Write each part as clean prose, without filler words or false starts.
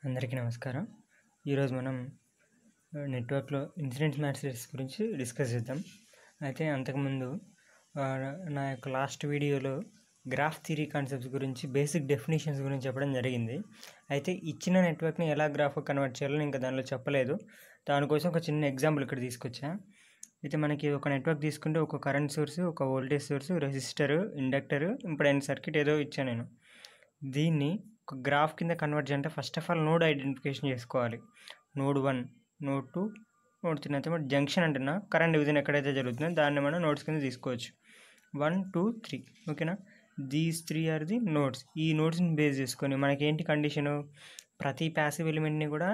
అందరికీ నమస్కారం. ఈరోజు మనం నెట్వర్క్లో ఇన్సిడెంట్స్ మ్యాట్రిక్స్ గురించి డిస్కస్ చేద్దాం. అయితే అంతకుముందు నా యొక్క లాస్ట్ వీడియోలో గ్రాఫ్ థియరీ కాన్సెప్ట్స్ గురించి బేసిక్ డెఫినేషన్స్ గురించి చెప్పడం జరిగింది. అయితే ఇచ్చిన నెట్వర్క్ని ఎలా గ్రాఫ్ కన్వర్ట్ చేయాలో ఇంకా దానిలో చెప్పలేదు. దానికోసం ఒక చిన్న ఎగ్జాంపుల్ ఇక్కడ తీసుకొచ్చా. అయితే మనకి ఒక నెట్వర్క్ తీసుకుంటే ఒక కరెంట్ సోర్స్, ఒక voltage source, resistor, inductor, impedance circuit ఏదో ఇచ్చాను నేను. దీన్ని ఒక గ్రాఫ్ కింద కన్వర్ట్ చేయాలంటే first of all node identification చేసుకోవాలి. నోడ్ 1, నోడ్ 2, నోడ్ 3 అయితే జంక్షన్ అంటున్నా కరెంట్ డివిజన్ ఎక్కడైతే జరుగుతుందో దాన్ని మనం నోడ్స్ కింద తీసుకోవచ్చు. 1, 2, 3 ఓకేనా. These 3 are the nodes. ఈ నోడ్స్ని బేస్ చేసుకొని మనకేంటి కండిషను, ప్రతి ప్యాసివ్ ఎలిమెంట్ని కూడా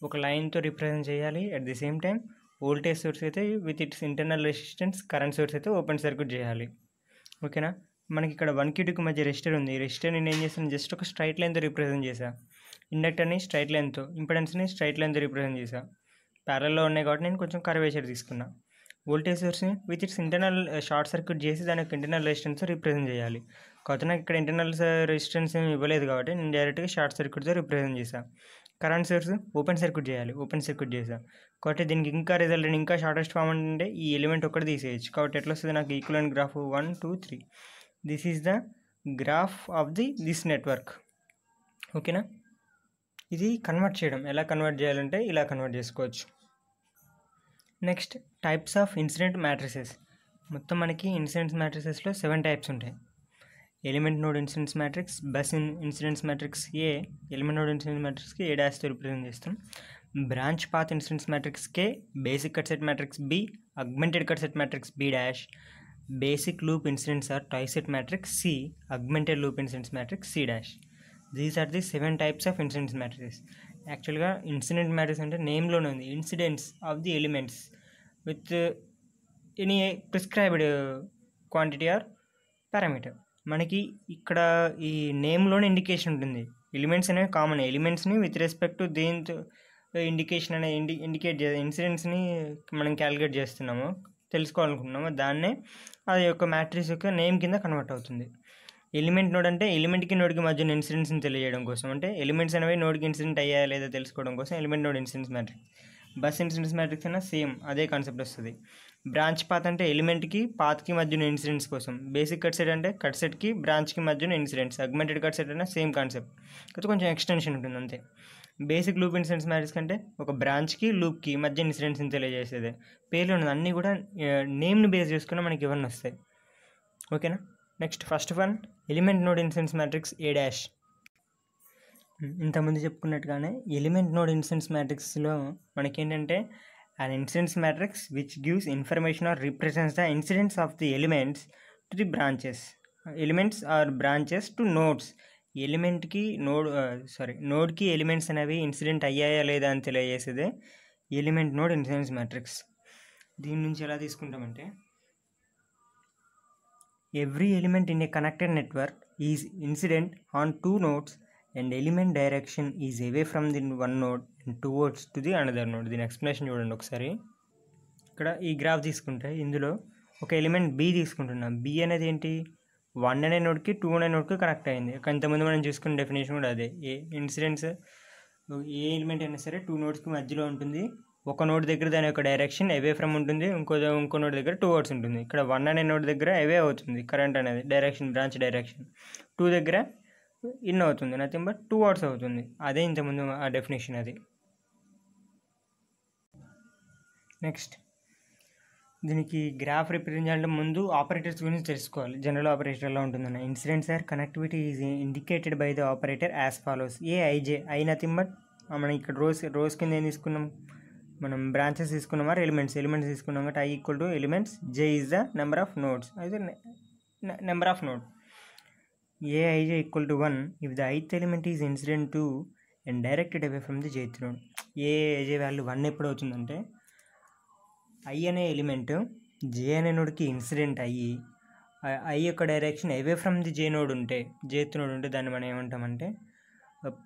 ఒక లైన్తో రిప్రజెంట్ చేయాలి. At the same time voltage source అయితే with its internal resistance, current source అయితే ఓపెన్ సర్క్యూట్ చేయాలి. ఓకేనా. మనకి ఇక్కడ 1కి 2కి మధ్య రెసిస్టర్ ఉంది. ఈ రెసిస్టర్ని నేను ఏం చేస్తాను, జస్ట్ ఒక స్ట్రైట్ లైన్తో రిప్రజెంట్ చేశా. ఇండక్టర్ని స్ట్రైట్ లైన్తో, ఇంపెడెన్స్ని స్ట్రైట్ లైన్తో రిప్రజెంట్ చేశా. ప్యారల్లో ఉన్నాయి కాబట్టి నేను కొంచెం కర్వేచర్ తీసుకున్నా. వోల్టేజ్ సోర్స్ని with its internal short circuit చేసి దాని యొక్క ఇంటర్నల్ రెసిస్టెన్స్ రిప్రజెంట్ చేయాలి. కాకపోతే నాకు ఇక్కడ ఇంటర్నల్ రెసిస్టెన్స్ ఏమి ఇవ్వలేదు కాబట్టి నేను డైరెక్ట్గా షార్ట్ సర్క్యూట్తో రిప్రజెంట్ చేశాను. కరెంట్ సోర్స్ ఓపెన్ సర్క్యూట్ చేయాలి, ఓపెన్ సర్క్యూట్ చేశాను కాబట్టి దీనికి ఇంకా రిజల్ట్ ఇంకా షార్టెస్ట్ ఫామ్ అంటే ఈ ఎలిమెంట్ ఒక్కటి తీసేయచ్చు. కాబట్టి ఎట్లా వస్తుంది నాకు equivalent graph 1, 2, 3. This is the graph of this network. ఓకేనా. ఇది కన్వర్ట్ చేయడం ఎలా కన్వర్ట్ చేయాలంటే ఇలా కన్వర్ట్ చేసుకోవచ్చు. Next types of incident matrices. మొత్తం మనకి ఇన్సిడెంట్స్ మ్యాట్రిసెస్లో 7 టైప్స్ ఉంటాయి. Element node incidents matrix, bus incidents matrix A, element node incidents మ్యాట్రిక్స్కి ఏ డాష్తో రిప్రజెంట్ చేస్తాం. Branch path incidents matrix K, basic cut set matrix B, augmented cut set matrix B dash, basic loop incidents are twiset matrix C, augmented loop incidents matrix C dash. These are the 7 types of incidents matrices. యాక్చువల్గా incident matrix అంటే నేమ్లోనే ఉంది, incidents of the elements with any prescribed quantity or parameter. మనకి ఇక్కడ ఈ నేమ్లోనే indication ఉంటుంది. Elements అనేవి common, ఎలిమెంట్స్ని with respect to దేంతో indication అనేది ఇండికేట్ ఇన్సిడెంట్స్ని మనం క్యాలిక్యులేట్ చేస్తున్నాము, తెలుసుకోవాలనుకుంటున్నాము, దాన్నే అది యొక్క మ్యాట్రిక్స్ యొక్క నేమ్ కింద కన్వర్ట్ అవుతుంది. ఎలిమెంట్ నోడ్ అంటే ఎలిమెంట్కి నోడ్కి మధ్య ఇన్సిడెంట్స్ని తెలియజేయడం కోసం, అంటే ఎలిమెంట్స్ అనేవి నోడ్కి ఇన్సిడెంట్ అయ్యాయా లేదా తెలుసుకోవడం కోసం element node incidents matrix. Bus incidents matrix అయినా సేమ్ అదే కాన్సెప్ట్ వస్తుంది. బ్రాంచ్ పాత్ అంటే ఎలిమెంట్కి పాత్కి మధ్య ఇన్సిడెంట్స్ కోసం. బేసిక్ కట్ సెట్ అంటే కట్ సెట్కి బ్రాంచ్కి మధ్య ఇన్సిడెంట్స్. అగ్మెంటెడ్ కట్ సెట్ అయినా సేమ్ కాన్సెప్ట్, కాకపోతే కొంచెం ఎక్స్టెన్షన్ ఉంటుంది అంతే. బేసిక్ లూప్ ఇన్సిడెంట్స్ మ్యాట్రిక్స్ అంటే ఒక బ్రాంచ్కి లూప్కి మధ్య ఇన్సిడెంట్స్ని తెలియజేసేదే. పేర్లు ఉన్నది అన్నీ కూడా నేమ్ని బేస్ చేసుకుని మనకి ఇవన్నీ వస్తాయి. ఓకేనా. Next first one element node incidents matrix ఏ డాష్. ఇంతకుముందు చెప్పుకున్నట్టుగానే ఎలిమెంట్ నోడ్ ఇన్సిడెంట్స్ మ్యాట్రిక్స్లో మనకేంటంటే an incidence matrix which gives information or represents the incidence of the elements to the branches, elements or branches to nodes. ఎలిమెంట్కి నోడ్కి elements అనేవి incident అయ్యాయా లేదా అని తెలియజేసేదే element node incidence matrix. దీని నుంచి ఎలా తీసుకుంటామంటే every element in a connected network is incident on 2 nodes and element direction is away from the one node and towards to the another node. దీని ఎక్స్ప్లెనేషన్ చూడండి ఒకసారి. ఇక్కడ ఈ గ్రాఫ్ తీసుకుంటే ఇందులో ఒక ఎలిమెంట్ బి తీసుకుంటున్నాం. బి అనేది ఏంటి, 1 అనే నోడ్కి 2 అనే నోడ్కి కనెక్ట్ అయింది. కొంతమంది మనం చూసుకున్న డెఫినేషన్ కూడా అదే. ఏ ఇన్సిడెంట్స్ ఏ ఎలిమెంట్ అయినా సరే 2 నోడ్స్కి మధ్యలో ఉంటుంది. ఒక నోడ్ దగ్గర దాని యొక్క డైరెక్షన్ అవే ఫ్రమ్ ఉంటుంది, ఇంకో నోడ్ దగ్గర టువర్డ్స్ ఉంటుంది. ఇక్కడ 1 అనే నోడ్ దగ్గర అవే అవుతుంది కరెంట్ అనేది, డైరెక్షన్ బ్రాంచ్ డైరెక్షన్. 2 దగ్గర ఇన్ అవుతుంది, నథింగ్ బట్ టువర్డ్స్ అవుతుంది. అదే ఇంతకుముందు ఆ డెఫినేషన్ అది. నెక్స్ట్ దీనికి గ్రాఫ్ రిప్రజెంట్ చేయాలంటే ముందు ఆపరేటర్స్ గురించి తెలుసుకోవాలి. జనరల్ ఆపరేటర్ ఎలా ఉంటుందన్న incidents or connectivity is indicated by the operator as follows. A IJ I nothing but మనం ఇక్కడ రోస్ కింద ఏం తీసుకున్నాం, మనం బ్రాంచెస్ తీసుకున్నామా ఎలిమెంట్స్ తీసుకున్నాం కాబట్టి I equal to elements, J is the number of nodes, అయితే number of node. aij equal to 1 if the ith element is incident to and directed away from the jth node. aij value 1 ఎప్పుడు అవుతుందంటే I అనే element జే అనే నోడ్కి incident అయ్యి I యొక్క direction away from the J node ఉంటే, jth node ఉంటే దాన్ని మనం ఏమంటామంటే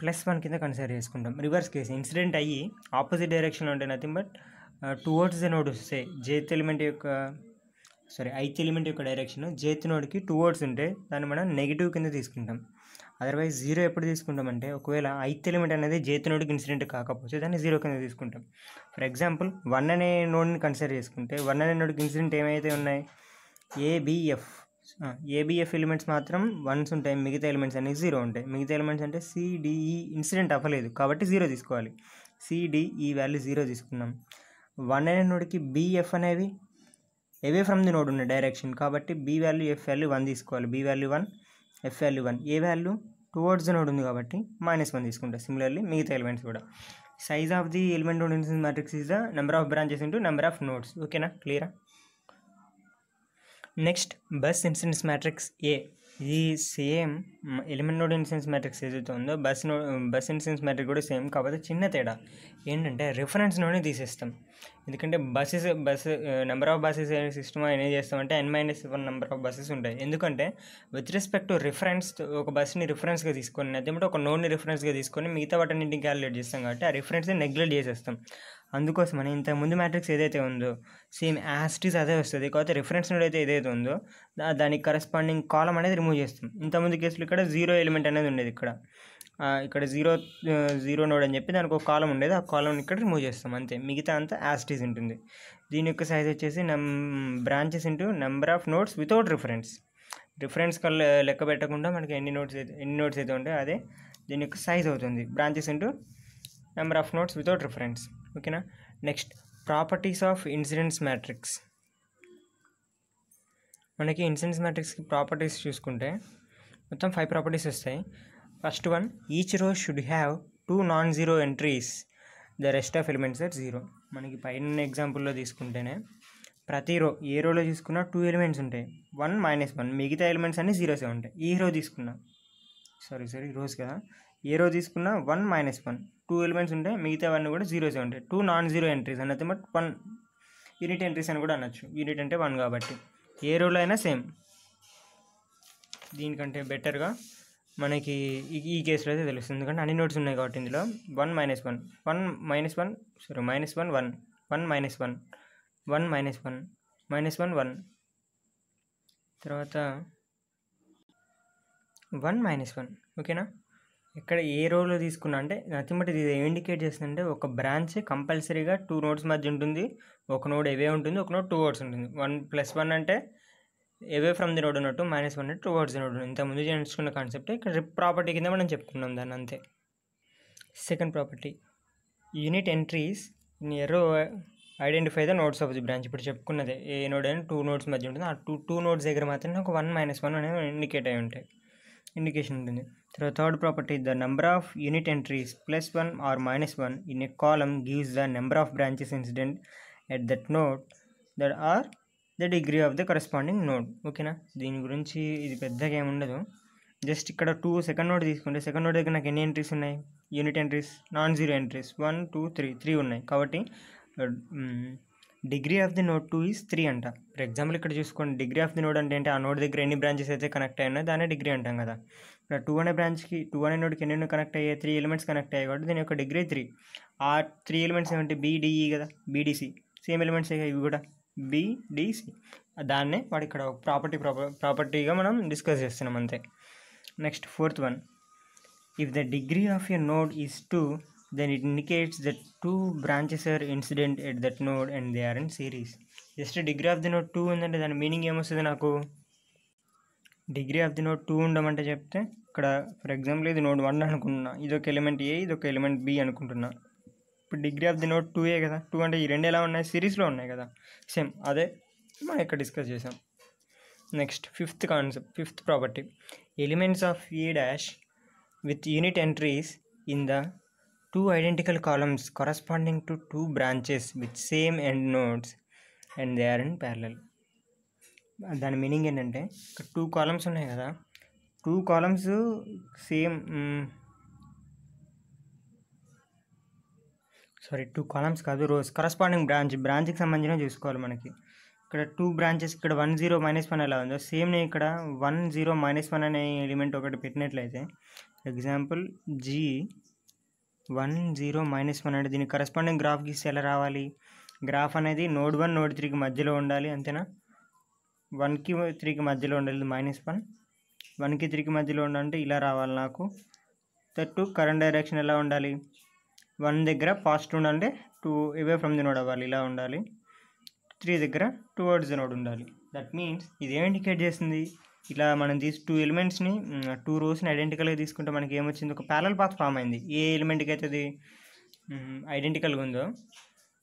+1 కింద కన్సిడర్ చేసుకుంటాం. రివర్స్ కేసు ఇన్సిడెంట్ అయ్యి ఆపోజిట్ డైరెక్షన్లో ఉంటే nothing but towards the node వస్తే ith ఎలిమెంట్ యొక్క డైరెక్షన్ జేత్ నోడ్కి టువర్డ్స్ ఉంటే దాన్ని మనం నెగిటివ్ కింద తీసుకుంటాం. అదర్వైజ్ జీరో ఎప్పుడు తీసుకుంటామంటే ఒకవేళ ith ఎలిమెంట్ అనేది jth నోడ్కి ఇన్సిడెంట్ కాకపోతే దాన్ని జీరో కింద తీసుకుంటాం. ఫర్ ఎగ్జాంపుల్ 1 అనే నోడ్ని కన్సిడర్ చేసుకుంటే 1 అనే నోడ్కి ఇన్సిడెంట్ ఏమైతే ఉన్నాయి, ఏబిఎఫ్ ఎలిమెంట్స్ మాత్రం వన్స్ ఉంటాయి, మిగతా ఎలిమెంట్స్ అనేవి జీరో ఉంటాయి. మిగతా ఎలిమెంట్స్ అంటే సిడిఈ ఇన్సిడెంట్ అవ్వలేదు కాబట్టి జీరో తీసుకోవాలి. సిడిఈ వాల్యూ జీరో తీసుకున్నాం. 1 అనే నోడ్కి బిఎఫ్ అనేవి అవే ఫ్రమ్ ది నోడ్ ఉన్న డైరెక్షన్ కాబట్టి బి వాల్యూ ఎఫ్ వాల్యూ 1 తీసుకోవాలి. B value 1, F value 1. A value towards the node ఉంది కాబట్టి -1 తీసుకుంటాం. సిమిలర్లీ మిగతా ఎలిమెంట్స్ కూడా. Size of the element node incidence matrix is the number of branches into number of nodes. ఓకేనా, క్లియరా? Next bus incidence matrix A. ఇది same element node incidence matrix ఏదైతే ఉందో బస్ ఇన్స్టెన్స్ మ్యాట్రిక్స్ కూడా same, కాకపోతే చిన్న తేడా ఏంటంటే రిఫరెన్స్ నోడ్ని తీసేస్తాం. ఎందుకంటే bus number of buses system ఏం చేస్తామంటే n-1 నెంబర్ ఆఫ్ బస్సెస్ ఉంటాయి. ఎందుకంటే విత్ రెస్పెక్ట్ టు రిఫరెన్స్ ఒక బస్ని రిఫరెన్స్గా తీసుకొని అదేమంటే ఒక నోడ్ని రిఫరెన్స్గా తీసుకొని మిగతా వాటిని క్యాలిక్యులేట్ చేస్తాం కాబట్టి ఆ రిఫరెన్స్ని నెగ్లెక్ట్ చేసేస్తాం. అందుకోసమని ఇంతకుముందు మ్యాట్రిక్స్ ఏదైతే ఉందో సేమ్ యాస్టీస్ అదే వస్తుంది, కాకపోతే రిఫరెన్స్ నోడ్ అయితే ఏదైతే ఉందో దానికి కరెస్పాండింగ్ కాలం అనేది రిమూవ్ చేస్తాం. ఇంతకుముందు కేసులో ఇక్కడ జీరో ఎలిమెంట్ అనేది ఉండేది, ఇక్కడ జీరో నోడ్ అని చెప్పి దానికి ఒక కాలం ఉండేది, ఆ కాలం ఇక్కడ రిమూవ్ చేస్తాం అంతే. మిగతా అంతా యాస్టీస్ ఉంటుంది. దీని యొక్క సైజ్ వచ్చేసి branches into number of nodes without reference లెక్క పెట్టకుండా మనకి ఎన్ని నోడ్స్ అయితే ఉంటాయో అదే దీని యొక్క సైజ్ అవుతుంది. Branches into number of nodes without reference. ఓకేనా. Next properties of incidence matrix. మనకి ఇన్సిడెన్స్ మ్యాట్రిక్స్కి ప్రాపర్టీస్ చూసుకుంటే మొత్తం 5 ప్రాపర్టీస్ వస్తాయి. First one, each row should have 2 non-zero entries, the rest of elements are zero. మనకి పైన ఎగ్జాంపుల్లో తీసుకుంటేనే ప్రతి రో ఏ రోలో తీసుకున్నా 2 ఎలిమెంట్స్ ఉంటాయి, 1 -1, మిగతా ఎలిమెంట్స్ అన్నీ జీరోసే ఉంటాయి. ఈ రో తీసుకున్నా రోస్ కదా, ఏ రో తీసుకున్నా 1 -1, 2 ఎలిమెంట్స్ ఉంటాయి, మిగతావన్నీ కూడా జీరోసే ఉంటాయి. 2 నాన్-జీరో ఎంట్రీస్ అన్నది బట్ 1 యూనిట్ ఎంట్రీస్ అని కూడా అనొచ్చు. యూనిట్ అంటే 1 కాబట్టి ఏ రోలో అయినా సేమ్. దీనికంటే బెటర్గా మనకి ఈ కేసులో అయితే తెలుస్తుంది, ఎందుకంటే అన్ని నోట్స్ ఉన్నాయి కాబట్టి ఇందులో 1 -1, 1 -1, 1 -1, 1 తర్వాత 1 -1. ఓకేనా. ఇక్కడ ఏ రోలో తీసుకున్నా అంటే నథింగ్ బట్ ఇది ఇండికేట్ చేస్తుందంటే ఒక బ్రాంచ్ కంపల్సరీగా 2 నోడ్స్ మధ్య ఉంటుంది. ఒక నోడ్ అవే ఉంటుంది, ఒక నోడ్ టువర్డ్స్ ఉంటుంది. 1+1 అంటే అవే ఫ్రమ్ ది నోడ్ ఉన్నట్టు, -1 అంటే టువర్డ్స్ ది నోడ్. ఇంతకుముందు నేర్చుకున్న కాన్సెప్ట్ ఇక్కడ ప్రాపర్టీ కింద మనం చెప్పుకున్నాం దాన్ని అంతే. Second property, unit entries in a row identify the nodes of the branch. ఇప్పుడు చెప్పుకున్నదే ఏ నోడ్ అయినా 2 నోడ్స్ మధ్య ఉంటుంది, ఆ 2 నోడ్స్ దగ్గర మాత్రమే ఒక 1 -1 అనేవి ఇండికేషన్ ఉంటుంది. తర్వాత third property, the number of unit entries +1 or -1 in a column gives the number of branches incident at that node that are the degree of the corresponding node. ఓకేనా. దీని గురించి ఇది పెద్దగా ఏముండదు, జస్ట్ ఇక్కడ సెకండ్ నోడ్ తీసుకుంటే second node దగ్గర నాకు ఎన్ని ఎంట్రీస్ ఉన్నాయి, యూనిట్ ఎంట్రీస్, నాన్-జీరో ఎంట్రీస్ 1 2 3 ఉన్నాయి కాబట్టి degree of the node 2 is 3 అంట. ఫర్ ఎగ్జాంపుల్ ఇక్కడ చూసుకోండి, డిగ్రీ ఆఫ్ ది నోడ్ అంటే ఆ నోడ్ దగ్గర ఎన్ని బ్రాంచెస్ అయితే కనెక్ట్ అయ్యాయో దాన్ని డిగ్రీ అంటాం కదా. ఇక్కడ 2 అనే బ్రాంచ్కి 2 అనే నోడ్కి ఎన్ని కనెక్ట్ అయ్యాయి, 3 ఎలిమెంట్స్ కనెక్ట్ అయ్యాయి కాబట్టి దీని యొక్క డిగ్రీ 3. ఆ 3 ఎలిమెంట్స్ ఏమంటే BDE కదా, BDC సేమ్ ఎలిమెంట్స్ ఇవి కూడా BDC. దాన్నే వాడు ఇక్కడ ప్రాపర్టీగా మనం డిస్కస్ చేస్తున్నాం అంతే. Next fourth one, if the degree of a node is 2 then it indicates that 2 branches are incident at that node and they are in series. Just degree of the node 2 ఉందంటే దాని meaning ఏమొస్తుంది, నాకు degree of the node 2 ఉండమంటే చెప్తే ఇక్కడ for example ఇది node 1 అనుకుంటున్నా, ఇదొక element A, ఇదొక ఎలిమెంట్ B అనుకుంటున్నా. ఇప్పుడు డిగ్రీ ఆఫ్ ది నోడ్ 2 కదా, 2 అంటే ఈ రెండు ఎలా ఉన్నాయి, సిరీస్లో ఉన్నాయి కదా, సేమ్ అదే మనం ఇక్కడ డిస్కస్ చేసాం. Next fifth property, elements of A' with unit entries in the 2 identical columns corresponding to 2 branches with same end nodes and they are in parallel. దాని మీనింగ్ ఏంటంటే ఇక్కడ 2 కాలమ్స్ ఉన్నాయి కదా, 2 కాలమ్స్ సేమ్ 2 కాలమ్స్ కాదు, rose corresponding బ్రాంచ్కి సంబంధించిన చూసుకోవాలి. మనకి ఇక్కడ 2 బ్రాంచెస్, ఇక్కడ 1 0 -1 ఎలా ఉందో సేమ్ నేను ఇక్కడ 1 0 -1 అనే ఎలిమెంట్ ఒకటి పెట్టినట్లయితే ఎగ్జాంపుల్ G1 0 -1 అంటే దీనికి కరస్పాండింగ్ గ్రాఫ్ గీస్తే ఎలా రావాలి, గ్రాఫ్ అనేది నోడ్ 1 నోడ్ 3కి మధ్యలో ఉండాలి అంతేనా, 1కి 3కి మధ్యలో ఉండాలి -1, 1కి 3కి మధ్యలో ఉండాలంటే ఇలా రావాలి నాకు. దట్టు కరెంట్ డైరెక్షన్ ఎలా ఉండాలి, 1 దగ్గర పాజిటివ్ ఉండాలంటే 2 అవే ఫ్రమ్ ది నోడ్ అవ్వాలి, ఇలా ఉండాలి. 3 దగ్గర టువర్డ్స్ ది నోడ్ ఉండాలి. దట్ మీన్స్ ఇది ఏం ఇండికేట్ చేస్తుంది, ఇలా మనం 2 ఎలిమెంట్స్ని 2 రోస్ని ఐడెంటికల్గా తీసుకుంటే మనకి ఏమొచ్చింది, ఒక ప్యారలల్ పాత్ ఫామ్ అయింది. ఏ ఎలిమెంట్కి అయితే అది ఐడెంటికల్గా ఉందో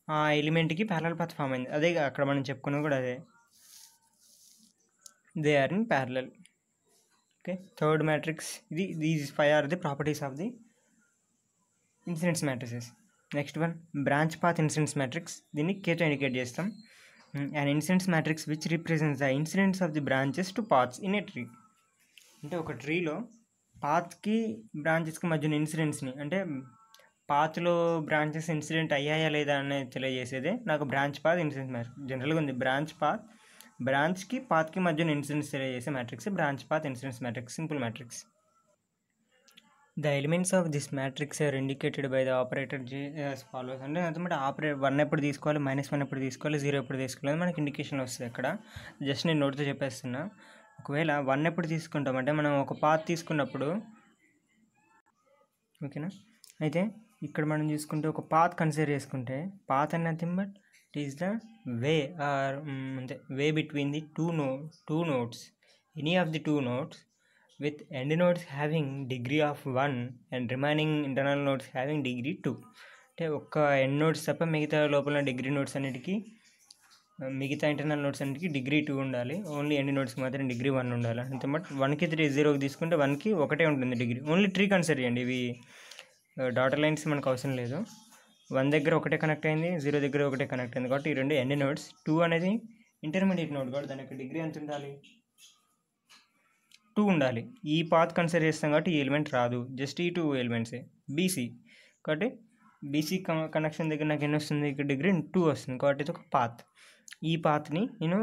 ఆ ఎలిమెంట్కి ప్యారలల్ పాత్ ఫామ్ అయింది. అదే అక్కడ మనం చెప్పుకున్నది కూడా అదే, they are in parallel. Okay, third matrix ఇది. These 5 are the properties of the incidence matrices. Next one branch path incidence matrix. దీన్ని కేతో ఇండికేట్ చేస్తాం. And incidence matrix which represents the incidents of the branches to paths in a tree. అంటే ఒక ట్రీలో పాత్కి బ్రాంచెస్కి మధ్యన ఇన్సిడెంట్స్ని, అంటే పాత్లో branches incident అయ్యాయా లేదా అనేది తెలియజేసేదే నాకు బ్రాంచ్ పాత్ ఇన్సిడెన్స్ మ్యాట్రిక్స్. జనరల్గా ఉంది బ్రాంచ్ పాత్, బ్రాంచ్కి పాత్కి మధ్యన ఇన్సిడెంట్స్ తెలియజేసే matrix branch path incidence matrix, simple matrix. The elements of this matrix are indicated by the operator J as follows. అంటే అన్నమాట ఆపరేటర్ 1 ఎప్పుడు తీసుకోవాలి, -1 ఎప్పుడు తీసుకోవాలి, 0 ఎప్పుడు తీసుకోవాలి మనకి ఇండికేషన్ వస్తుంది అక్కడ. జస్ట్ నేను నోట్తో చెప్పేస్తున్నా. ఒకవేళ 1 ఎప్పుడు తీసుకుంటామంటే మనం ఒక పాత్ తీసుకున్నప్పుడు, ఓకేనా, అయితే ఇక్కడ మనం చూసుకుంటే ఒక పాత్ కన్సిడర్ చేసుకుంటే పాత్ అన్న nothing but it is the way or అంటే way between the two nodes, any of the 2 nodes with end nodes having degree of 1 and remaining internal nodes having degree 2. అంటే ఒక్క end nodes తప్ప మిగతా లోపల degree nodes అన్నిటికీ, మిగతా internal nodes అన్నిటికీ degree 2 ఉండాలి. ఓన్లీ ఎండ్ నోడ్స్కి మాత్రం డిగ్రీ 1 ఉండాలి. అంతే. బట్ 1కి 3 0కి తీసుకుంటే 1కి ఒకటే ఉంటుంది డిగ్రీ. ఓన్లీ ట్రీ కన్సిడర్ చేయండి. ఇవి డాటర్ లైన్స్ మనకు అవసరం లేదు. 1 దగ్గర ఒకటే కనెక్ట్ అయింది, 0 దగ్గర ఒకటే కనెక్ట్ అయింది కాబట్టి ఈ 2 ఎండ్ నోడ్స్. 2 అనేది ఇంటర్మీడియట్ నోడ్ కాబట్టి దాని యొక్క డిగ్రీ ఎంత ఉండాలి, 2 ఉండాలి. ఈ పాత్ కన్సిడర్ చేస్తాం కాబట్టి ఈ ఎలిమెంట్ రాదు, జస్ట్ ఈ 2 ఎలిమెంట్సే. బీసీ కాబట్టి బీసీ కనెక్షన్ దగ్గర నాకు ఎన్ని వస్తుంది, ఇక్కడ డిగ్రీ 2 వస్తుంది కాబట్టి ఇది ఒక పాత్. ఈ పాత్ని నేను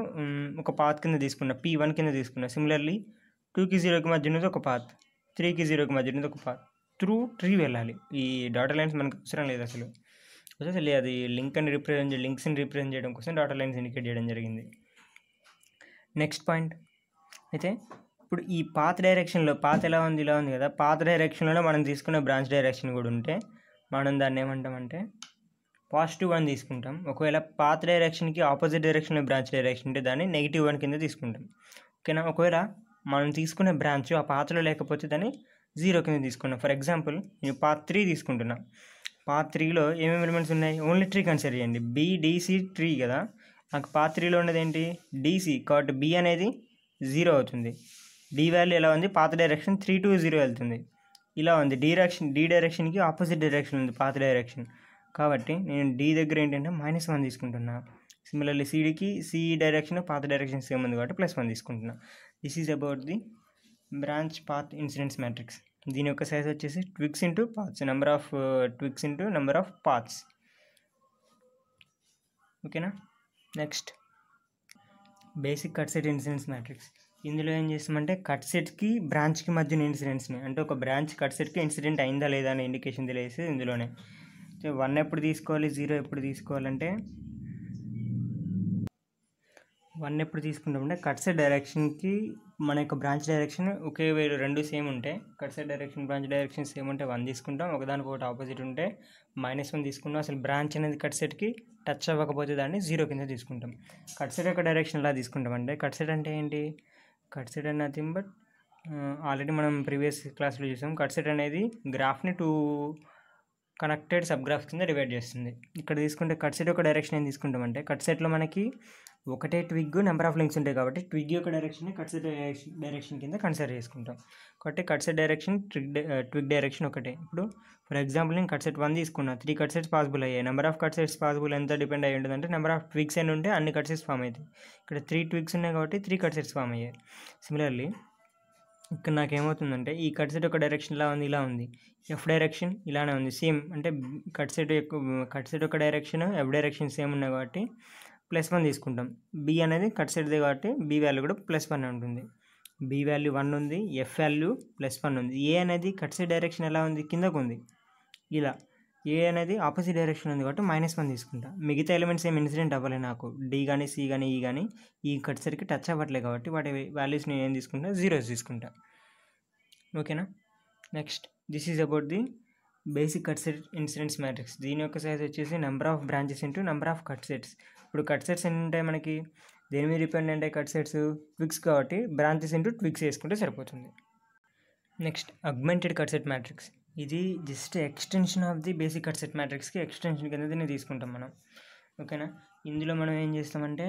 ఒక పాత్ కింద తీసుకున్నా, P1 కింద తీసుకున్నా. సిమిలర్లీ 2కి 0కి మధ్య ఉన్నది ఒక పాత్, 3కి 0కి మధ్య ఉన్నది ఒక పాత్. త్రూ ట్రీ వెళ్ళాలి. ఈ డాటర్ లైన్స్ మనకు అవసరం లేదు అసలు. అది లింక్స్ని రిప్రజెంట్ చేయడం కోసం డాటర్ లైన్స్ ఇండికేట్ చేయడం జరిగింది. నెక్స్ట్ పాయింట్ అయితే ఇప్పుడు ఈ పాత్ డైరెక్షన్లో పాత్ ఎలా ఉంది, ఇలా ఉంది కదా, పాత్ డైరెక్షన్లోనే మనం తీసుకున్న బ్రాంచ్ డైరెక్షన్ కూడా ఉంటే మనం దాన్ని ఏమంటామంటే +1 తీసుకుంటాం. ఒకవేళ పాత్ డైరెక్షన్కి ఆపోజిట్ డైరెక్షన్లో బ్రాంచ్ డైరెక్షన్ ఉంటే దాన్ని -1 కింద తీసుకుంటాం. ఓకేనా. ఒకవేళ మనం తీసుకునే బ్రాంచ్ ఆ పాత్లో లేకపోతే దాన్ని 0 కింద తీసుకున్నాం. ఫర్ ఎగ్జాంపుల్ నేను పాత్ 3 తీసుకుంటున్నా. పాత్ 3లో ఏమేమి ఎలిమెంట్స్ ఉన్నాయి, ఓన్లీ ట్రీ కన్సిడర్ చేయండి. BDC ట్రీ కదా, నాకు పాత్ 3లో ఉన్నది ఏంటి, DC కాబట్టి B అనేది 0 అవుతుంది. D వాల్యూ ఎలా ఉంది, పాత్ డైరెక్షన్ 3 to 0 వెళ్తుంది, ఇలా ఉంది. D డైరెక్షన్కి ఆపోజిట్ డైరెక్షన్ ఉంది పాత్ డైరెక్షన్ కాబట్టి నేను D దగ్గర ఏంటంటే -1 తీసుకుంటున్నా. Similarly C direction path direction same ఉంది కాబట్టి +1 తీసుకుంటున్నా. This is about the branch path incidence matrix. దీని యొక్క సైజ్ వచ్చేసి twigs into paths, number of twigs into number of paths. ఓకేనా. Next basic cut set incidence matrix. ఇందులో ఏం చేస్తామంటే కట్ సెట్కి బ్రాంచ్కి మధ్యన ఇన్సిడెంట్స్ని, అంటే ఒక బ్రాంచ్ కట్ సెట్కి ఇన్సిడెంట్ అయిందా లేదా అనే ఇండికేషన్ తెలియజేసి ఇందులోనే 1 ఎప్పుడు తీసుకోవాలి, 0 ఎప్పుడు తీసుకోవాలంటే 1 ఎప్పుడు తీసుకుంటామంటే కట్ సెట్ డైరెక్షన్కి మన యొక్క బ్రాంచ్ డైరెక్షన్ ఒకే వేరు, 2 సేమ్ ఉంటే cut set direction branch direction same ఉంటే 1 తీసుకుంటాం. ఒకదానికి ఒకటి ఆపోజిట్ ఉంటే -1 తీసుకుంటాం. అసలు బ్రాంచ్ అనేది కట్ సెట్కి టచ్ అవ్వకపోతే దాన్ని 0 కింద తీసుకుంటాం. కట్ సెట్ యొక్క డైరెక్షన్ ఎలా తీసుకుంటాం అంటే, కట్ సెట్ అంటే ఏంటి, cut set and nothing but already మనం ప్రీవియస్ క్లాస్లో చూసాం. కట్ సెట్ అనేది గ్రాఫ్ని 2 కనెక్టెడ్ సబ్ గ్రాఫ్స్ కింద డివైడ్ చేస్తుంది. ఇక్కడ తీసుకుంటే కట్ సెట్ యొక్క డైరెక్షన్ ఏం తీసుకుంటామంటే, కట్ సెట్లో మనకి ఒకటే ట్విగ్ నెంబర్ ఆఫ్ లింక్స్ ఉంటాయి కాబట్టి ట్విగ్ యొక్క డైరెక్షన్ కట్ సెట్ డైరెక్షన్ కింద కన్సిడర్ చేసుకుంటాం. కాబట్టి cut set direction twig direction ఒకటే. ఇప్పుడు ఫర్ ఎగ్జాంపుల్ నేను కట్ సెట్ 1 తీసుకున్నా, 3 కట్ సెట్స్ పాసిబుల్ అయ్యాయి. Number of cut sets possible ఎంత డిపెండ్ అయ్యి ఉంటుందంటే నెంబర్ ఆఫ్ ట్విగ్స్ ఎన్ని ఉంటే అన్ని కట్ సెట్స్ ఫామ్ అవుతాయి. ఇక్కడ 3 ట్విగ్స్ ఉన్నాయి కాబట్టి 3 కట్ సెట్స్ ఫామ్ అయ్యాయి. సిమిలర్లీ ఇక్కడ నాకేమవుతుందంటే ఈ కట్ సెట్ యొక్క డైరెక్షన్ ఇలా ఉంది, ఇలా ఉంది. ఎఫ్ డైరెక్షన్ ఇలానే ఉంది సేమ్, అంటే కట్ సెట్ యొక్క డైరెక్షన్ ఎఫ్ డైరెక్షన్ సేమ్ ఉన్నాయి కాబట్టి +1 తీసుకుంటాం. బి అనేది కట్ సెట్దే కాబట్టి బి వాల్యూ కూడా +1 ఉంటుంది. బి వాల్యూ 1 ఉంది, ఎఫ్ వాల్యూ +1 ఉంది. ఏ అనేది కట్ సెట్ డైరెక్షన్ ఎలా ఉంది, కిందకు ఉంది ఇలా. ఏ అనేది ఆపోజిట్ డైరెక్షన్ ఉంది కాబట్టి -1 తీసుకుంటా. మిగతా ఎలిమెంట్స్ ఏమి ఇన్సిడెంట్ అవ్వలేదు నాకు, డి కానీ సి కానీ ఈ కానీ ఈ కట్సర్కి టచ్ అవ్వట్లేదు కాబట్టి వాటి వాల్యూస్ నేను ఏం తీసుకుంటా, జీరోస్ తీసుకుంటా. ఓకేనా. Next this is about the basic cut set incidents matrix. దీని యొక్క సైజ్ వచ్చేసి number of branches into number of cut sets. ఇప్పుడు కట్ సెట్స్ ఎన్ని ఉంటాయి మనకి, దేని మీద డిపెండ్ అంటే కట్ సెట్స్ ట్విక్స్ కాబట్టి బ్రాంచెస్ ఇంటూ ట్విక్స్ వేసుకుంటే సరిపోతుంది. Next augmented cut set matrix. ఇది just extension of the basic cut set మ్యాట్రిక్స్కి ఎక్స్టెన్షన్ కింద దీన్ని తీసుకుంటాం మనం. ఓకేనా. ఇందులో మనం ఏం చేస్తామంటే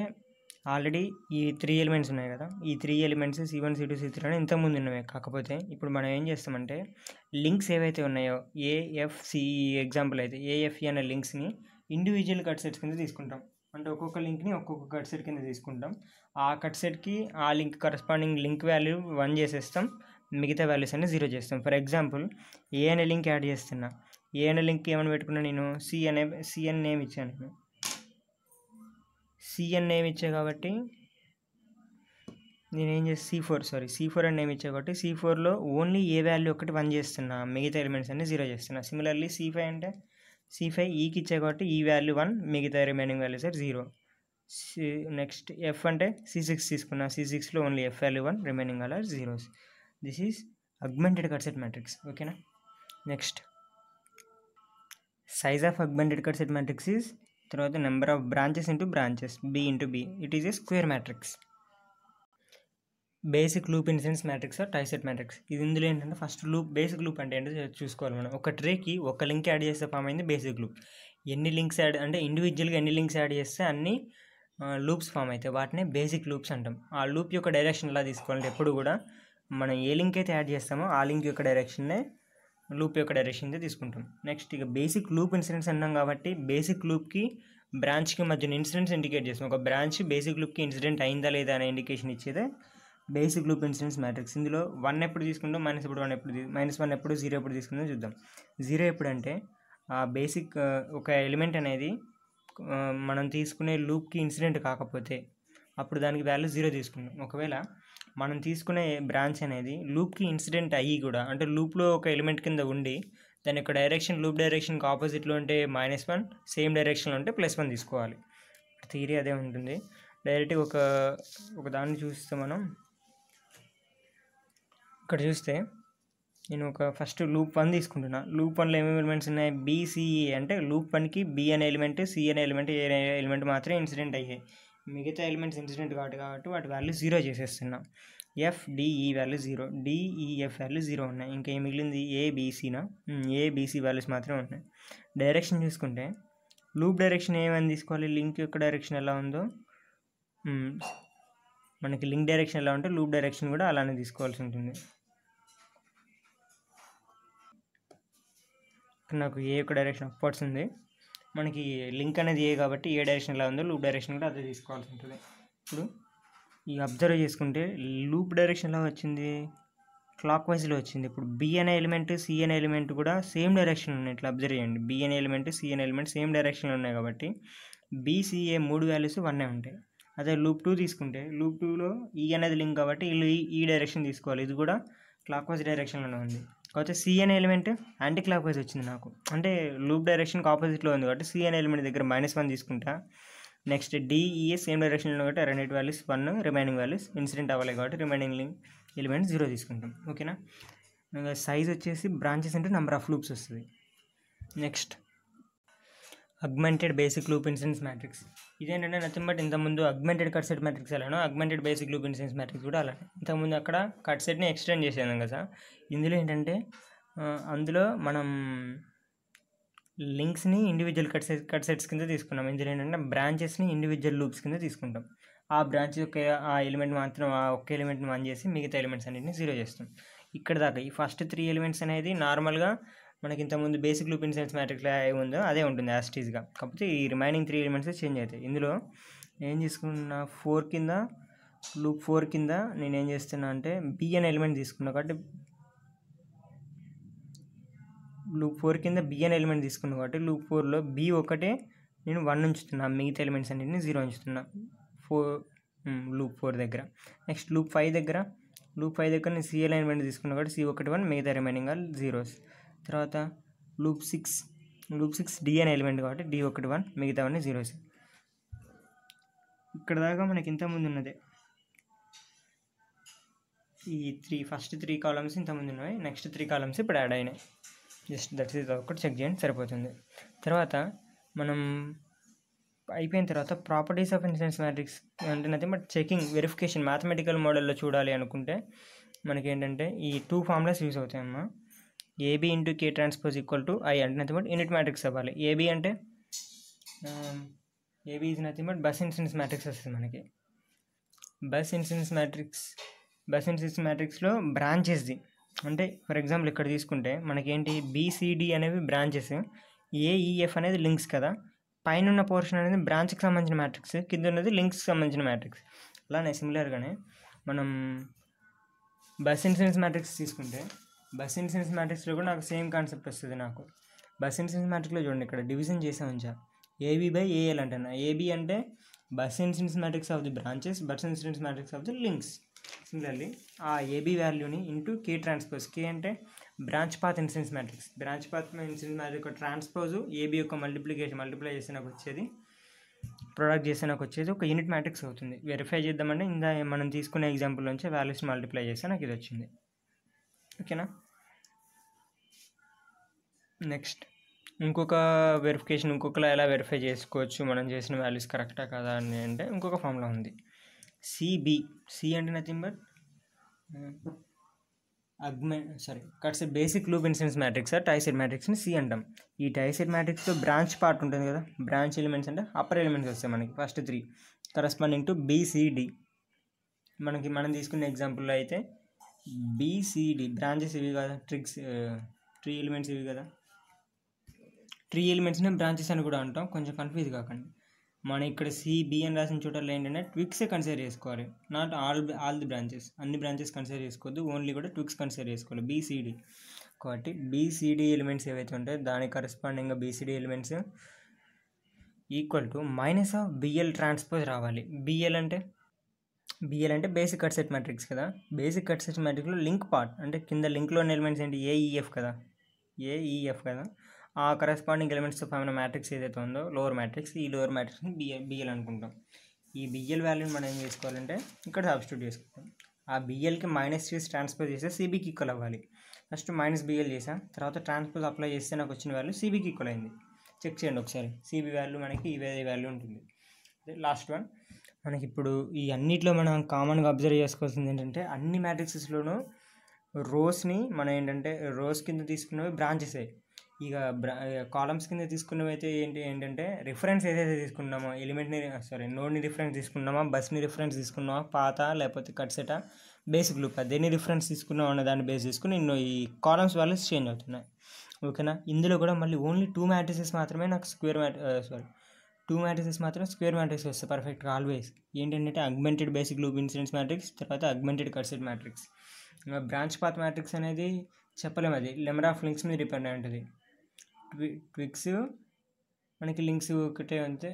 ఆల్రెడీ ఈ 3 ఎలిమెంట్స్ ఉన్నాయి కదా, ఈ 3 ఎలిమెంట్స్ C1 C2 C3 అని ఇంతకుముందు ఉన్నవే. కాకపోతే ఇప్పుడు మనం ఏం చేస్తామంటే లింక్స్ ఏవైతే ఉన్నాయో AFC ఎగ్జాంపుల్ అయితే AFE అనే లింక్స్ని ఇండివిజువల్ కట్ సెట్స్ కింద తీసుకుంటాం. అంటే ఒక్కొక్క లింక్ని ఒక్కొక్క కట్ సెట్ కింద తీసుకుంటాం. ఆ కట్ సెట్కి ఆ లింక్ కరస్పాండింగ్ లింక్ వాల్యూ 1 చేసేస్తాం, మిగతా వాల్యూస్ అన్ని 0 చేస్తాం. ఫర్ ఎగ్జాంపుల్ ఏ అనే లింక్ యాడ్ చేస్తున్నా, ఏ అనే లింక్ ఏమని పెట్టుకున్నా నేను సి అని నేమ్ ఇచ్చాను. నేను సి అని నేమ్ ఇచ్చా కాబట్టి నేనేం చేసి C4 అని నేమ్ ఇచ్చా కాబట్టి C4లో ఓన్లీ ఏ వాల్యూ ఒకటి 1 చేస్తున్నా, మిగతా ఎలిమెంట్స్ అన్ని 0 చేస్తున్నా. సిమిలర్లీ C5 అంటే C5 ఈకి ఇచ్చా కాబట్టి ఈ వాల్యూ 1, మిగతా remaining values are 0. Next F అంటే C6 తీసుకున్నా, C6లో only F value 1, remaining all are 0s. This is augmented cut set matrix. ఓకేనా. Next size of augmented cut set matrix is తర్వాత number of branches into branches B into B. It is a square matrix. Basic loop incidence matrix or tieset matrix. ఇది ఇందులో ఏంటంటే first loop, basic loop అంటే ఏంటో చూసుకోవాలి మనం. ఒక ట్రీకి ఒక లింక్ యాడ్ చేస్తే ఫామ్ అయింది బేసిక్ లూప్. ఎన్ని లింక్స్ యాడ్ అంటే ఇండివిజువల్గా ఎన్ని లింక్స్ యాడ్ చేస్తే అన్ని లూప్స్ ఫామ్ అవుతాయి, వాటినే బేసిక్ లూప్స్ అంటాం. ఆ లూప్ యొక్క డైరెక్షన్ ఎలా తీసుకోవాలంటే ఎప్పుడు కూడా మనం ఏ లింక్ అయితే యాడ్ చేస్తామో ఆ లింక్ యొక్క డైరెక్షన్నే లూప్ యొక్క డైరెక్షన్తో తీసుకుంటాం. నెక్స్ట్ ఇక బేసిక్ లూప్ ఇన్సిడెన్స్ అన్నాం కాబట్టి బేసిక్ లూప్కి బ్రాంచ్కి మధ్యన ఇన్సిడెంట్స్ ఇండికేట్ చేస్తాం. ఒక బ్రాంచ్ బేసిక్ లూప్కి ఇన్సిడెంట్ అయిందా లేదా అనే ఇండికేషన్ ఇచ్చేదే బేసిక్ లూప్ ఇన్సిడెన్స్ మ్యాట్రిక్స్. ఇందులో 1 ఎప్పుడు తీసుకుంటాం, -1 ఎప్పుడు, -1 ఎప్పుడు, 0 ఎప్పుడు తీసుకుందాం చూద్దాం. 0 ఎప్పుడు అంటే ఆ బేసిక్ ఒక ఎలిమెంట్ అనేది మనం తీసుకునే లూప్కి ఇన్సిడెంట్ కాకపోతే అప్పుడు దానికి వాల్యూ 0 తీసుకుంటాం. ఒకవేళ మనం తీసుకునే బ్రాంచ్ అనేది లూప్కి ఇన్సిడెంట్ అయ్యి కూడా అంటే లూప్లో ఒక ఎలిమెంట్ కింద ఉండి దాని యొక్క డైరెక్షన్ లూప్ డైరెక్షన్కి ఆపోజిట్లో ఉంటే -1, సేమ్ డైరెక్షన్లో ఉంటే +1 తీసుకోవాలి. థియరీ అదే ఉంటుంది. డైరెక్ట్గా ఒక దాన్ని చూస్తే మనం ఇక్కడ చూస్తే నేను ఒక ఫస్ట్ లూప్ 1 తీసుకుంటున్నా. లూప్ 1లో ఏమేమి ఎలిమెంట్స్ ఉన్నాయి, BCE అంటే లూప్ 1కి B అనే ఎలిమెంట్, C అనే ఎలిమెంట్, A అనే ఎలిమెంట్ మాత్రమే ఇన్సిడెంట్ అయ్యాయి. మిగతా ఎలిమెంట్స్ ఇన్సిడెంట్ కాబట్టి వాటి value 0 చేసేస్తున్నా. FDE value 0, DEF value 0 ఉన్నాయి. ఇంకేం మిగిలింది ABCనా, ABC వాల్యూస్ మాత్రమే ఉన్నాయి. డైరెక్షన్ చూసుకుంటే లూప్ డైరెక్షన్ ఏమని తీసుకోవాలి, లింక్ యొక్క డైరెక్షన్ ఎలా ఉందో మనకి లింక్ డైరెక్షన్ ఎలా ఉంటే లూప్ డైరెక్షన్ కూడా అలానే తీసుకోవాల్సి ఉంటుంది. నాకు ఏ యొక్క డైరెక్షన్ అప్వర్డ్స్ ఉంది, మనకి లింక్ అనేది ఏ కాబట్టి ఏ డైరెక్షన్ ఎలా ఉందో లూప్ డైరెక్షన్ కూడా అదే తీసుకోవాల్సి ఉంటుంది. ఇప్పుడు ఈ అబ్జర్వ్ చేసుకుంటే లూప్ డైరెక్షన్ ఎలా వచ్చింది, క్లాక్ వైజ్లో వచ్చింది. ఇప్పుడు B అనే ఎలిమెంట్, C అనే ఎలిమెంట్ కూడా సేమ్ డైరెక్షన్ ఉన్నాయి. ఇట్లా అబ్జర్వ్ చేయండి, B అనే ఎలిమెంట్, C అనే ఎలిమెంట్ సేమ్ డైరెక్షన్లో ఉన్నాయి కాబట్టి BCA 3 వాల్యూస్ 1 ఉంటాయి. అదే లూప్ 2 తీసుకుంటే లూప్ 2లో E అనేది లింక్ కాబట్టి వీళ్ళు ఈ డైరెక్షన్ తీసుకోవాలి. ఇది కూడా క్లాక్ వైజ్ డైరెక్షన్లోనే ఉంది. కాకపోతే C అనే ఎలిమెంట్ యాంటీ క్లాక్ వైజ్ వచ్చింది నాకు, అంటే లూప్ డైరెక్షన్కి ఆపోజిట్లో ఉంది కాబట్టి C అనే ఎలిమెంట్ దగ్గర -1 తీసుకుంటా. నెక్స్ట్ DEA సేమ్ డైరెక్షన్లో కాబట్టి రెండింటి వాల్యూస్ 1, రిమైనింగ్ వాల్యూస్ ఇన్సిడెంట్ అవ్వలేదు కాబట్టి రిమైనింగ్ ఎలిమెంట్ 0 తీసుకుంటాం. ఓకేనా. సైజ్ వచ్చేసి బ్రాంచెస్ అంటే నెంబర్ ఆఫ్ లూప్స్ వస్తుంది. Next augmented basic loop incidence matrix. ఇదేంటంటే నథింగ్ బట్ ఇంతకుముందు అగ్మెంటెడ్ కట్ సెట్ మ్యాట్రిక్స్ ఎలానో augmented basic loop incidence matrix కూడా అలానే. ఇంతకుముందు అక్కడ కట్ సెట్ని ఎక్స్టెండ్ చేసేదాం కదా, ఇందులో ఏంటంటే అందులో మనం లింక్స్ని ఇండివిజువల్ కట్ సెట్స్ కింద తీసుకున్నాం. ఇందులో ఏంటంటే బ్రాంచెస్ని ఇండివిజువల్ లూప్స్ కింద తీసుకుంటాం. ఆ బ్రాంచ్ యొక్క ఆ ఎలిమెంట్ మాత్రం ఆ ఒక్క ఎలిమెంట్ని 1 చేసి మిగతా ఎలిమెంట్స్ అన్నింటిని 0 చేస్తాం. ఇక్కడ దాకా ఈ ఫస్ట్ 3 ఎలిమెంట్స్ అనేది నార్మల్గా మనకి ఇంతకుముందు బేసిక్ లూప్ ఇన్సిడెన్స్ మ్యాట్రిక్స్లో ఉందో అదే ఉంటుంది యాస్టీస్గా. కాకపోతే ఈ రిమైనింగ్ 3 ఎలిమెంట్స్ చేంజ్ అవుతాయి. ఇందులో ఏం తీసుకున్నా లూప్ 4 కింద నేను ఏం చేస్తున్నా అంటే B అనే ఎలిమెంట్ తీసుకున్నా కాబట్టి లూప్ 4 కింద B అనే ఎలిమెంట్ తీసుకున్నా కాబట్టి లూప్ 4లో B ఒకటే నేను 1 ఉంచుతున్నా, మిగతా ఎలిమెంట్స్ అన్నింటిని 0 ఉంచుతున్నా లూప్ 4 దగ్గర. నెక్స్ట్ లూప్ 5 దగ్గర నేను C ఎలిమెంట్ తీసుకున్నా కాబట్టి C ఒకటి 1, మిగతా రిమైనింగ్ ఆల్ 0s. తర్వాత లూప్ 6 లూప్ 6 డి అనే ఎలిమెంట్ కాబట్టి డి ఒకటి 1, మిగతావన్నీ జీరోస్. ఇక్కడ దాకా మనకి ఇంతకుముందు ఉన్నదే, ఈ ఫస్ట్ 3 కాలమ్స్ ఇంతకుముందు ఉన్నాయి, నెక్స్ట్ 3 కాలమ్స్ ఇప్పుడు యాడ్ అయినాయి. జస్ట్ దట్స్ ఇది ఒకటి చెక్ చేయండి సరిపోతుంది. తర్వాత మనం అయిపోయిన తర్వాత ప్రాపర్టీస్ ఆఫ్ ఇన్సిడెన్స్ మ్యాట్రిక్స్ అంటే nothing but checking, verification, mathematical మోడల్లో చూడాలి అనుకుంటే మనకి ఏంటంటే ఈ 2 ఫార్ములాస్ యూజ్ అవుతాయమ్మా. AB into K transpose equal to I అంటే నథింగ్ బట్ యూనిట్ మ్యాట్రిక్స్ అవ్వాలి. ఏబీ అంటే AB is nothing but bus incidence matrix వస్తుంది మనకి. బస్ ఇన్సిడెన్స్ మ్యాట్రిక్స్లో బ్రాంచెస్ది అంటే ఫర్ ఎగ్జాంపుల్ ఇక్కడ తీసుకుంటే మనకేంటి బీసీడీ అనేవి బ్రాంచెస్, ఏఈఎఫ్ అనేది లింక్స్ కదా. పైన ఉన్న పోర్షన్ అనేది బ్రాంచ్కి సంబంధించిన మ్యాట్రిక్స్, కింద ఉన్నది లింక్స్కి సంబంధించిన మ్యాట్రిక్స్. అలానే సిమిలర్గానే మనం బస్ ఇన్సిడెన్స్ మ్యాట్రిక్స్ తీసుకుంటే బస్ ఇన్సిడెన్స్ మ్యాట్రిక్స్లో కూడా నాకు సేమ్ కాన్సెప్ట్ వస్తుంది. నాకు బస్ ఇన్సిడెన్స్ మ్యాట్రిక్స్లో చూడండి ఇక్కడ డివిజన్ చేసే ఉంచా, ఏబీ బై ఏఎల్ అంటున్నా. ఏబీ అంటే bus incidence matrix of the branches, bus incidence matrix of the links. Similarly ఆ ఏబీ వాల్యూని ఇంటూ కే ట్రాన్స్పోజ్, కే అంటే branch path incidence matrix, branch path incidence matrix యొక్క ట్రాన్స్పోజు AB యొక్క multiply చేస్తే నాకు వచ్చేది, ప్రొడక్ట్ చేస్తే నాకు వచ్చేది ఒక యూనిట్ మ్యాట్రిక్స్ అవుతుంది. వెరిఫై చేద్దామంటే ఇందా మనం తీసుకునే ఎగ్జాంపుల్ నుంచి వాల్యూస్ మల్టిప్లై చేస్తే నాకు ఇది వచ్చింది. ఓకేనా. నెక్స్ట్ ఇంకొక వెరిఫికేషన్, ఇంకొకలా ఎలా వెరిఫై చేసుకోవచ్చు మనం చేసిన వాల్యూస్ కరెక్టా కదా అని అంటే ఇంకొక ఫార్ములా ఉంది, సిబి. సి అంటే nothing but cuts basic loop incidence matrix tieset మ్యాట్రిక్స్ని సి అంటాం. ఈ టైసెట్ మ్యాట్రిక్స్లో బ్రాంచ్ పార్ట్ ఉంటుంది కదా, బ్రాంచ్ ఎలిమెంట్స్ అంటే అప్పర్ ఎలిమెంట్స్ వస్తాయి మనకి ఫస్ట్ 3 కరస్పాండింగ్ టు బీసీడి. మనం తీసుకున్న ఎగ్జాంపుల్లో అయితే బీసీడి బ్రాంచెస్ ఇవి కదా, ట్రీ ఎలిమెంట్స్ ఇవి కదా. ట్రీ ఎలిమెంట్స్ని బ్రాంచెస్ అని కూడా అంటాం, కొంచెం కన్ఫ్యూజ్ కాకండి. మనం ఇక్కడ సిబి అని రాసిన చోటల్లో ఏంటంటే ట్విక్సే కన్సిడర్ చేసుకోవాలి, నాట్ ఆల్ ది బ్రాంచెస్. అన్ని బ్రాంచెస్ కన్సిడర్ చేసుకోవద్దు, ఓన్లీ కూడా ట్విక్స్ కన్సిడర్ చేసుకోవాలి. బీసీడి కాబట్టి బీసీడి ఎలిమెంట్స్ ఏవైతే ఉంటాయో దానికి కరస్పాండింగ్గా BCD elements equal to minus of BL transpose రావాలి. బిఎల్ అంటే బేసిక్ కట్ సెట్ మ్యాట్రిక్స్ కదా. బేసిక్ కట్ సెట్ మ్యాట్రిక్స్లో లింక్ పార్ట్ అంటే కింద లింక్లో ఉన్న ఎలిమెంట్స్ ఏంటి, ఏఈఎఫ్ కదా. ఆ కరస్పాండింగ్ ఎలిమెంట్స్తో ఫామ్ అయిన మ్యాట్రిక్స్ ఏదైతే ఉందో లోవర్ మ్యాట్రిక్స్, ఈ లోవర్ మ్యాట్రిక్స్ని బిఎల్ అనుకుంటాం. ఈ బిఎల్ వాల్యూని మనం ఏం చేసుకోవాలంటే ఇక్కడ సబ్స్టిట్యూట్ చేసుకుంటాం. ఆ బిఎల్కి మైనస్ చేసి ట్రాన్స్పోజ్ చేస్తే సిబికి ఈక్వల్ అవ్వాలి. ఫస్ట్ మైనస్ బిఎల్ చేసాం, తర్వాత ట్రాన్స్పోజ్ అప్లై చేస్తే నాకు వచ్చిన వాల్యూ సిబికి ఈక్వల్ అయింది. చెక్ చేయండి ఒకసారి, సిబి వాల్యూ మనకి ఇవే వాల్యూ ఉంటుంది. అదే లాస్ట్ వన్. మనకి ఇప్పుడు ఈ అన్నిట్లో మనం కామన్గా అబ్జర్వ్ చేసుకోవాల్సింది ఏంటంటే అన్ని మ్యాట్రిక్సెస్లోనూ రోస్ని మనం ఏంటంటే రోస్ కింద తీసుకున్నవి బ్రాంచెస్. ఇక కాలమ్స్ కింద తీసుకున్నవి అయితే ఏంటంటే రిఫరెన్స్ ఏదైతే తీసుకున్నామో నోడ్ని రిఫరెన్స్ తీసుకున్నామా, బస్ని రిఫరెన్స్ తీసుకున్నామా, పాత లేకపోతే కట్ సెటా, బేసిక్ లూప్ దేన్ని రిఫరెన్స్ తీసుకున్నాం అన్న దాన్ని బేస్ చేసుకుని ఈ కాలమ్స్ వాల్యూస్ చేంజ్ అవుతున్నాయి. ఓకేనా. ఇందులో కూడా మళ్ళీ ఓన్లీ 2 మ్యాట్రిసెస్ మాత్రమే నాకు స్క్వేర్ మ్యాట్రిక్స్ వస్తాయి పర్ఫెక్ట్గా ఆల్వేస్. ఏంటంటే augmented basic loop incidence matrix, తర్వాత augmented cut set matrix. Branch path matrix అనేది చెప్పలేము, అది నెంబర్ ఆఫ్ లింక్స్ మీద డిపెండ్ అయి ఉంటుంది. ట్విక్స్ మనకి లింక్స్ ఒకటే అంతే,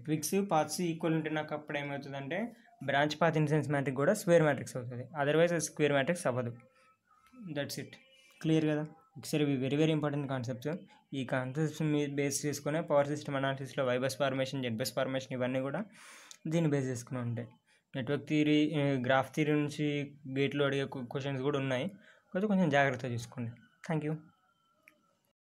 ట్విక్స్ పాత్స్ ఈక్వల్ ఉంటే నాకు అప్పుడు ఏమవుతుందంటే బ్రాంచ్ పాత్ ఇన్సిడెన్స్ మ్యాట్రిక్స్ కూడా స్క్వేర్ మ్యాట్రిక్స్ అవుతుంది, అదర్వైజ్ అది స్క్వేర్ మ్యాట్రిక్స్ అవ్వదు. That's it. క్లియర్ కదా. ఒకసారి ఇవి వెరీ వెరీ ఇంపార్టెంట్ కాన్సెప్ట్స్. ఈ కాన్సెప్ట్స్ మీద బేస్ చేసుకునే పవర్ సిస్టమ్ అనాలిసిస్లో వైబస్ ఫార్మేషన్, జెడ్బస్ ఫార్మేషన్ ఇవన్నీ కూడా దీన్ని బేస్ చేసుకుని ఉంటాయి. నెట్వర్క్ థియరీ, గ్రాఫ్ థియరీ నుంచి గేట్లో అడిగే క్వశ్చన్స్ కూడా ఉన్నాయి, కొంచెం జాగ్రత్తగా చూసుకోండి. Thank you.